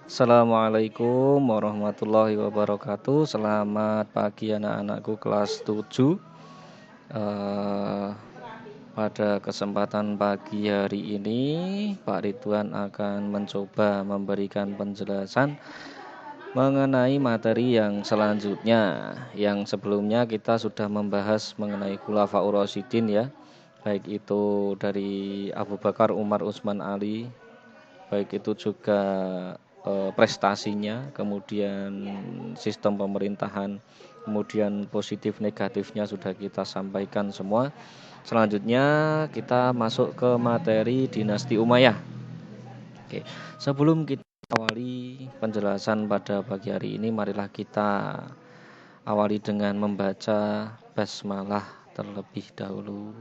Assalamualaikum warahmatullahi wabarakatuh. Selamat pagi anak-anakku kelas 7. Eh, Pada kesempatan pagi hari ini Pak Ridwan akan mencoba memberikan penjelasan mengenai materi yang selanjutnya. Yang sebelumnya kita sudah membahas mengenai Khulafaur Rasyidin ya, baik itu dari Abu Bakar, Umar, Utsman, Ali, baik itu juga prestasinya, kemudian sistem pemerintahan, kemudian positif negatifnya sudah kita sampaikan semua. Selanjutnya kita masuk ke materi dinasti Umayyah. Oke, sebelum kita awali penjelasan pada pagi hari ini, marilah kita awali dengan membaca basmalah terlebih dahulu.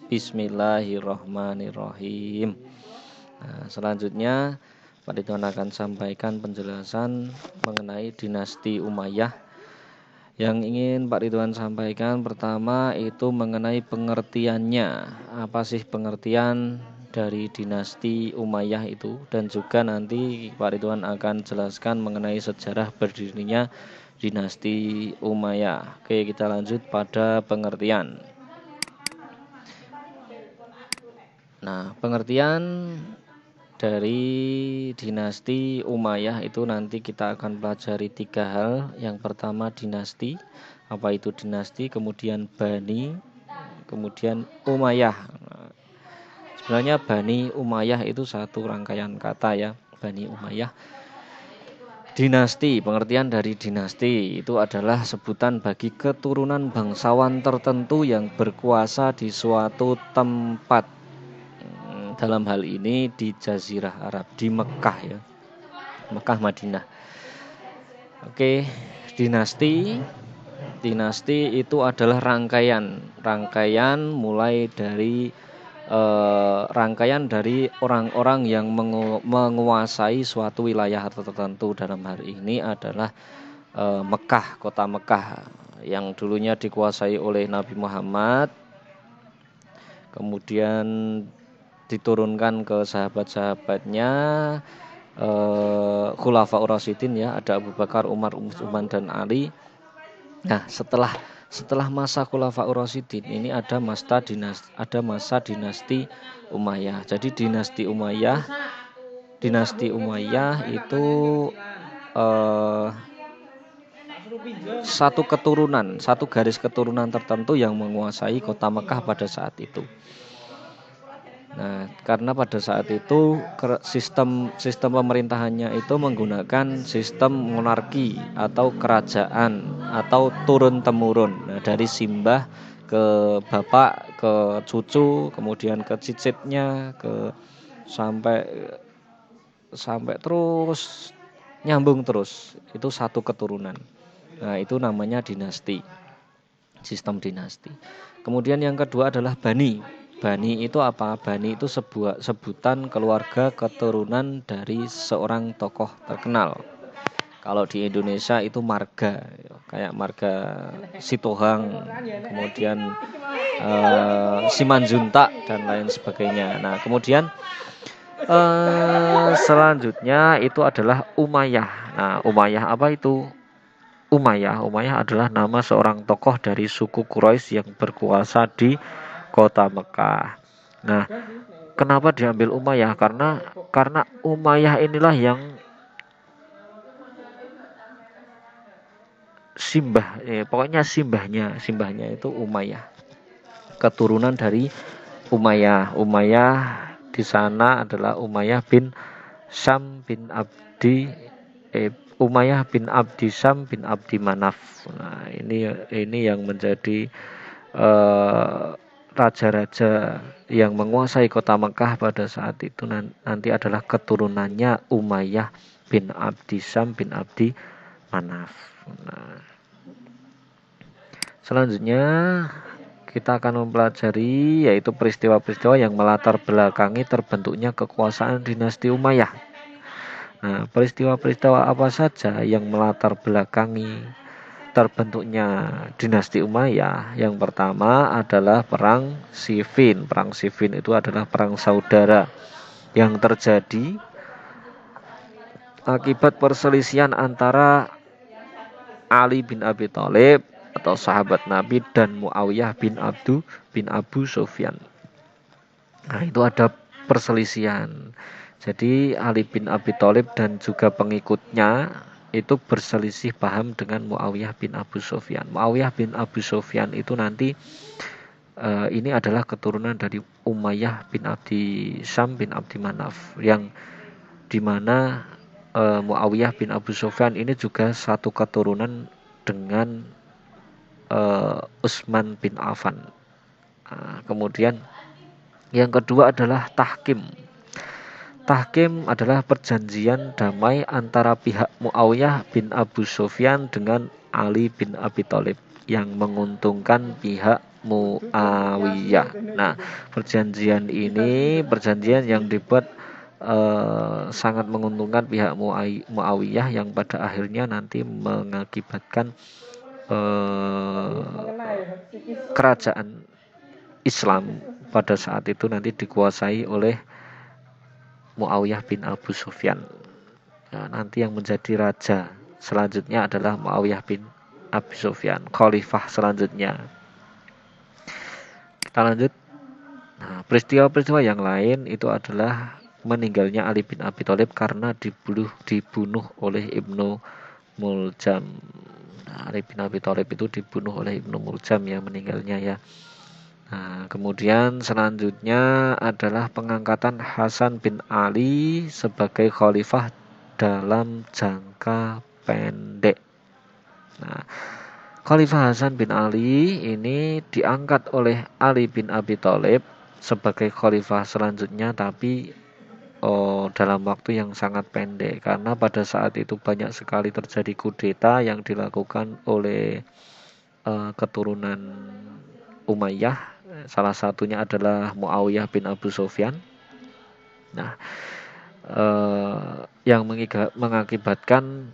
Bismillahirrahmanirrahim. Nah, selanjutnya Pak Ridwan akan sampaikan penjelasan mengenai dinasti Umayyah. Yang ingin Pak Ridwan sampaikan pertama itu mengenai pengertiannya. Apa sih pengertian dari dinasti Umayyah itu, dan juga nanti Pak Ridwan akan jelaskan mengenai sejarah berdirinya dinasti Umayyah. Oke, kita lanjut pada pengertian. Nah, pengertian dari dinasti Umayyah itu nanti kita akan pelajari 3 hal. Yang pertama dinasti, apa itu dinasti, kemudian Bani, kemudian Umayyah. Sebenarnya Bani Umayyah itu satu rangkaian kata ya, Bani Umayyah. Dinasti, pengertian dari dinasti itu adalah sebutan bagi keturunan bangsawan tertentu yang berkuasa di suatu tempat. Dalam hal ini di Jazirah Arab, di Mekah ya, Mekah Madinah. Oke, dinasti itu adalah rangkaian mulai dari rangkaian dari orang-orang yang menguasai suatu wilayah tertentu. Dalam hal ini adalah Mekah, kota Mekah yang dulunya dikuasai oleh Nabi Muhammad, kemudian diturunkan ke sahabat-sahabatnya, Khulafaur Rasyidin ya, ada Abu Bakar, Umar, Utsman dan Ali. Nah, setelah masa Khulafaur Rasyidin ini ada masa dinasti Umayyah. Jadi dinasti Umayyah itu satu garis keturunan tertentu yang menguasai kota Mekah pada saat itu. Nah, karena pada saat itu sistem pemerintahannya itu menggunakan sistem monarki atau kerajaan atau turun temurun. Nah, dari simbah ke bapak, ke cucu, kemudian ke cicitnya, ke sampai terus nyambung terus. Itu satu keturunan. Nah, itu namanya dinasti. Sistem dinasti. Kemudian yang kedua adalah Bani. Bani itu apa? Bani itu sebutan keluarga keturunan dari seorang tokoh terkenal. Kalau di Indonesia itu marga, kayak marga Sitohang, kemudian Simanjuntak dan lain sebagainya. Nah, kemudian selanjutnya itu adalah Umayyah. Nah, Umayyah apa itu? Umayyah adalah nama seorang tokoh dari suku Quraisy yang berkuasa di kota Mekah. Nah, kenapa diambil Umayyah? Karena Umayyah inilah yang pokoknya simbahnya itu Umayyah. Keturunan dari Umayyah. Umayyah di sana adalah Umayyah bin Syam bin Abdi Umayyah bin Abdi Syam bin Abdi Manaf. Nah, ini yang menjadi raja-raja yang menguasai kota Mekah pada saat itu nanti adalah keturunannya Umayyah bin Abdi Syam bin Abdi Manaf. Nah, selanjutnya kita akan mempelajari yaitu peristiwa-peristiwa yang melatar belakangi terbentuknya kekuasaan dinasti Umayyah. Nah, peristiwa-peristiwa apa saja yang melatar belakangi terbentuknya dinasti Umayyah? Yang pertama adalah perang Siffin. Perang Siffin itu adalah perang saudara yang terjadi akibat perselisihan antara Ali bin Abi Thalib atau sahabat Nabi dan Muawiyah bin Abu Sufyan. Nah, itu ada perselisihan. Jadi Ali bin Abi Thalib dan juga pengikutnya itu berselisih paham dengan Muawiyah bin Abu Sufyan. Muawiyah bin Abu Sufyan itu nanti ini adalah keturunan dari Umayyah bin Abdi Syam bin Abdi Manaf, yang dimana Muawiyah bin Abu Sufyan ini juga satu keturunan dengan Utsman bin Affan. Kemudian yang kedua adalah tahkim. Tahkim adalah perjanjian damai antara pihak Muawiyah bin Abu Sufyan dengan Ali bin Abi Thalib yang menguntungkan pihak Muawiyah. Nah, perjanjian ini perjanjian yang dibuat sangat menguntungkan pihak Muawiyah, yang pada akhirnya nanti mengakibatkan kerajaan Islam pada saat itu nanti dikuasai oleh Muawiyah bin Abu Sufyan. Nah, nanti yang menjadi raja selanjutnya adalah Muawiyah bin Abu Sufyan, khalifah selanjutnya. Kita lanjut. Nah, peristiwa-peristiwa yang lain itu adalah meninggalnya Ali bin Abi Thalib karena dibunuh oleh Ibnu Muljam. Nah, Ali bin Abi Thalib itu dibunuh oleh Ibnu Muljam ya, meninggalnya ya. Nah, kemudian selanjutnya adalah pengangkatan Hasan bin Ali sebagai khalifah dalam jangka pendek. Nah, Khalifah Hasan bin Ali ini diangkat oleh Ali bin Abi Thalib sebagai khalifah selanjutnya, tapi dalam waktu yang sangat pendek, karena pada saat itu banyak sekali terjadi kudeta yang dilakukan oleh keturunan Umayyah. Salah satunya adalah Muawiyah bin Abu Sufyan. Nah, yang mengakibatkan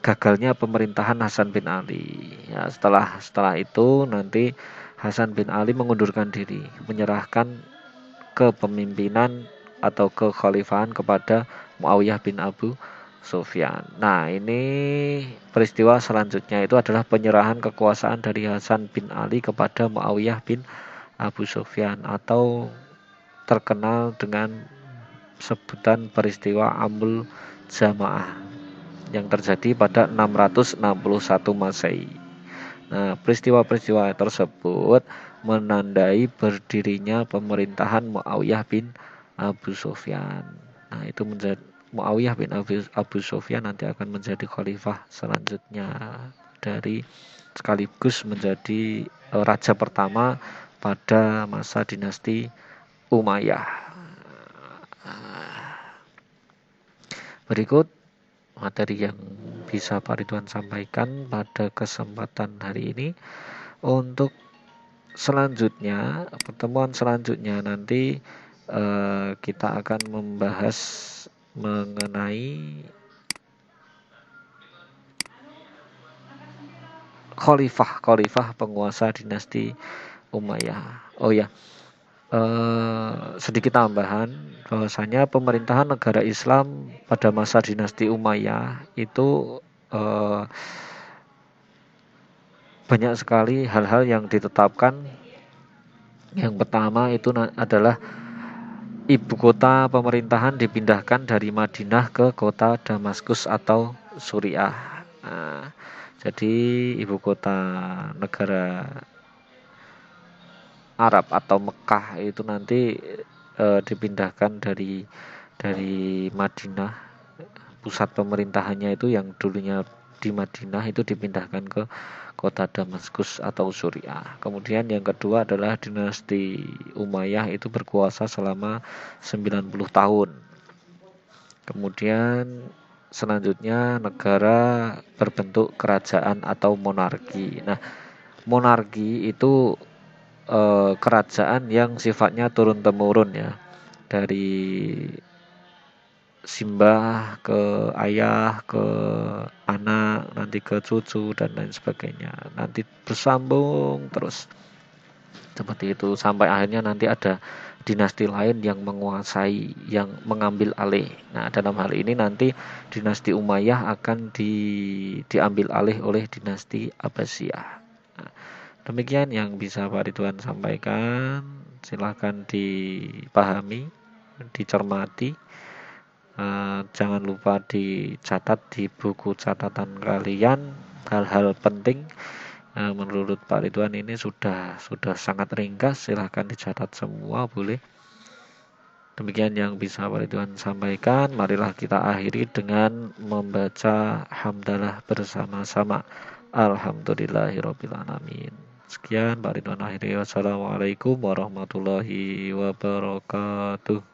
gagalnya pemerintahan Hasan bin Ali. Ya, setelah itu nanti Hasan bin Ali mengundurkan diri, menyerahkan kepemimpinan atau kekhalifahan kepada Muawiyah bin Abu Sufyan. Nah, ini peristiwa selanjutnya itu adalah penyerahan kekuasaan dari Hasan bin Ali kepada Muawiyah bin Abu Sufyan, atau terkenal dengan sebutan peristiwa Amul Jamaah yang terjadi pada 661 Masehi. Nah, peristiwa-peristiwa tersebut menandai berdirinya pemerintahan Muawiyah bin Abu Sufyan. Nah, itu menjadi Muawiyah bin Abu Sufyan nanti akan menjadi khalifah selanjutnya, dari sekaligus menjadi raja pertama pada masa dinasti Umayyah. Berikut materi yang bisa Pak Ridwan sampaikan pada kesempatan hari ini. Untuk selanjutnya, pertemuan selanjutnya nanti kita akan membahas mengenai khalifah penguasa dinasti Umayyah. Oh ya, sedikit tambahan bahwasanya pemerintahan negara Islam pada masa dinasti Umayyah itu banyak sekali hal-hal yang ditetapkan. Yang pertama itu adalah ibu kota pemerintahan dipindahkan dari Madinah ke kota Damaskus atau Suriah. Nah, jadi ibu kota negara Arab atau Mekah itu nanti dipindahkan dari Madinah. Pusat pemerintahannya itu yang dulunya di Madinah itu dipindahkan ke kota Damaskus atau Suriah. Kemudian yang kedua adalah dinasti Umayyah itu berkuasa selama 90 tahun. Kemudian selanjutnya negara berbentuk kerajaan atau monarki. Nah, monarki itu kerajaan yang sifatnya turun-temurun ya, dari simbah ke ayah, ke anak, nanti ke cucu dan lain sebagainya. Nanti bersambung terus seperti itu sampai akhirnya nanti ada dinasti lain yang menguasai, yang mengambil alih. Nah, dalam hal ini nanti dinasti Umayyah akan diambil alih oleh dinasti Abbasiyah. Nah, demikian yang bisa Pak Ridwan sampaikan. Silahkan dipahami, dicermati. Jangan lupa dicatat di buku catatan kalian hal-hal penting. Menurut Pak Ridwan ini sudah sangat ringkas, silahkan dicatat semua boleh. Demikian yang bisa Pak Ridwan sampaikan. Marilah kita akhiri dengan membaca hamdalah bersama-sama. Alhamdulillahirrabbilalamin. Sekian Pak Ridwan akhiri. Wassalamualaikum warahmatullahi wabarakatuh.